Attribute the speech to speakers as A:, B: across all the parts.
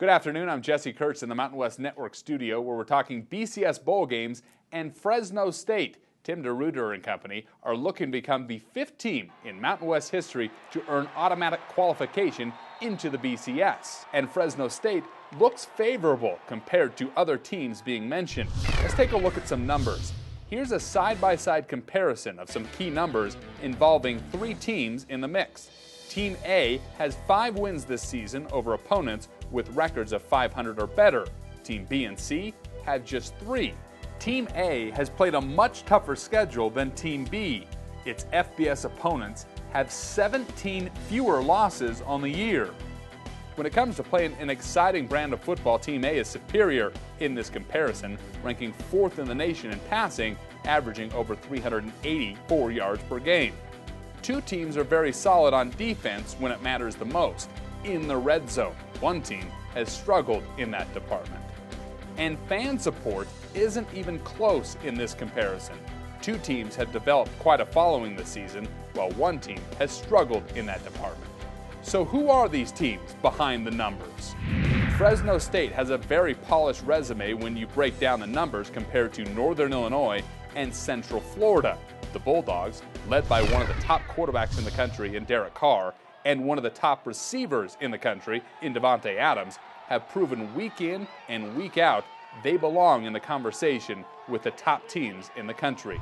A: Good afternoon, I'm Jesse Kurtz in the Mountain West Network studio where we're talking BCS bowl games and Fresno State. Tim DeRuyter and company are looking to become the 5th team in Mountain West history to earn automatic qualification into the BCS. And Fresno State looks favorable compared to other teams being mentioned. Let's take a look at some numbers. Here's a side-by-side comparison of some key numbers involving 3 teams in the mix. Team A has 5 wins this season over opponents with records of 500 or better. Team B and C have just 3. Team A has played a much tougher schedule than Team B. Its FBS opponents have 17 fewer losses on the year. When it comes to playing an exciting brand of football, Team A is superior in this comparison, ranking 4th in the nation in passing, averaging over 384 yards per game. 2 teams are very solid on defense when it matters the most, in the red zone. 1 team has struggled in that department. And fan support isn't even close in this comparison. 2 teams have developed quite a following this season, while 1 team has struggled in that department. So who are these teams behind the numbers? Fresno State has a very polished resume when you break down the numbers compared to Northern Illinois and Central Florida. The Bulldogs, led by one of the top quarterbacks in the country in Derek Carr and one of the top receivers in the country in Devontae Adams, have proven week in and week out they belong in the conversation with the top teams in the country.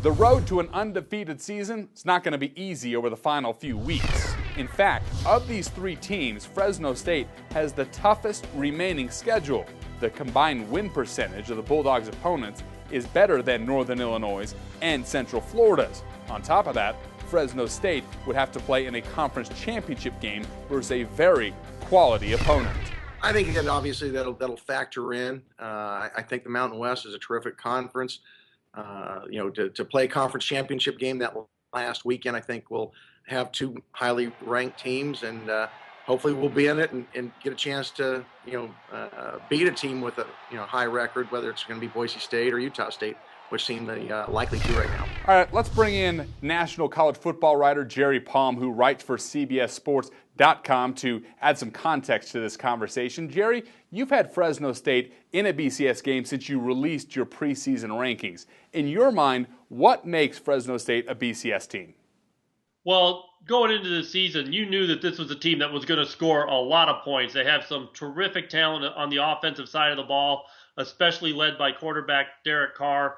A: The road to an undefeated season is not going to be easy over the final few weeks. In fact, of these 3 teams, Fresno State has the toughest remaining schedule. The combined win percentage of the Bulldogs' opponents is better than Northern Illinois' and Central Florida's. On top of that, Fresno State would have to play in a conference championship game versus a very quality opponent.
B: I think that obviously that'll factor in. I think the Mountain West is a terrific conference. To play a conference championship game that last weekend, I think we'll have 2 highly ranked teams, and hopefully we'll be in it and get a chance to beat a team with a high record, whether it's going to be Boise State or Utah State, which seem likely to right now.
A: All right, let's bring in national college football writer Jerry Palm, who writes for CBSSports.com, to add some context to this conversation. Jerry, you've had Fresno State in a BCS game since you released your preseason rankings. In your mind, what makes Fresno State a BCS team?
C: Well, going into the season, you knew that this was a team that was going to score a lot of points. They have some terrific talent on the offensive side of the ball, especially led by quarterback Derek Carr.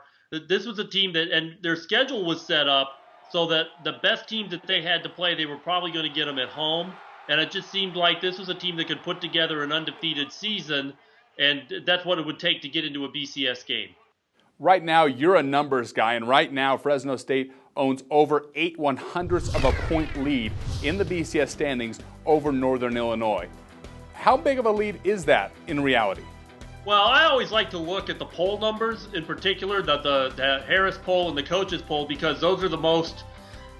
C: This was a team that, and their schedule was set up so that the best teams that they had to play, they were probably going to get them at home. And it just seemed like this was a team that could put together an undefeated season, and that's what it would take to get into a BCS game.
A: Right now, you're a numbers guy, and right now, Fresno State owns over 8/100ths of a point lead in the BCS standings over Northern Illinois. How big of a lead is that in reality?
C: Well, I always like to look at the poll numbers, in particular the Harris poll and the coaches poll, because those are the most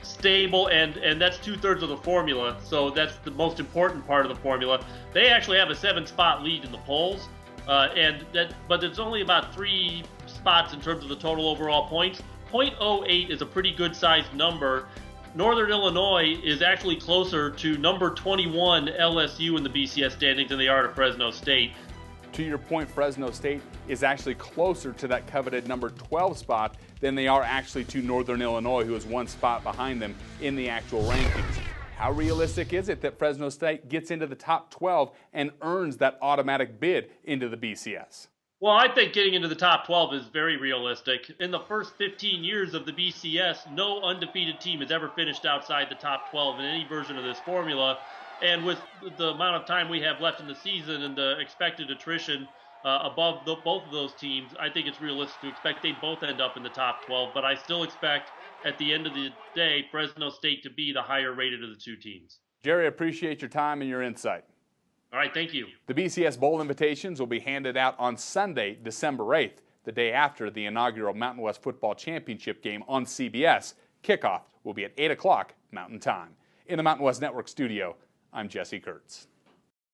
C: stable, and that's 2/3 of the formula, so that's the most important part of the formula. They actually have a 7-spot lead in the polls, but it's only about 3 spots in terms of the total overall points. 0.08 is a pretty good-sized number. Northern Illinois is actually closer to number 21 LSU in the BCS standings than they are to Fresno State.
A: To your point, Fresno State is actually closer to that coveted number 12 spot than they are actually to Northern Illinois, who is 1 spot behind them in the actual rankings. How realistic is it that Fresno State gets into the top 12 and earns that automatic bid into the BCS?
C: Well, I think getting into the top 12 is very realistic. In the first 15 years of the BCS, no undefeated team has ever finished outside the top 12 in any version of this formula. And with the amount of time we have left in the season and the expected attrition above both of those teams, I think it's realistic to expect they both end up in the top 12. But I still expect, at the end of the day, Fresno State to be the higher rated of the 2 teams.
A: Jerry, I appreciate your time and your insight.
C: All right, thank you.
A: The BCS Bowl invitations will be handed out on Sunday, December 8th, the day after the inaugural Mountain West Football Championship game on CBS. Kickoff will be at 8 o'clock Mountain Time. In the Mountain West Network studio, I'm Jesse Kurtz.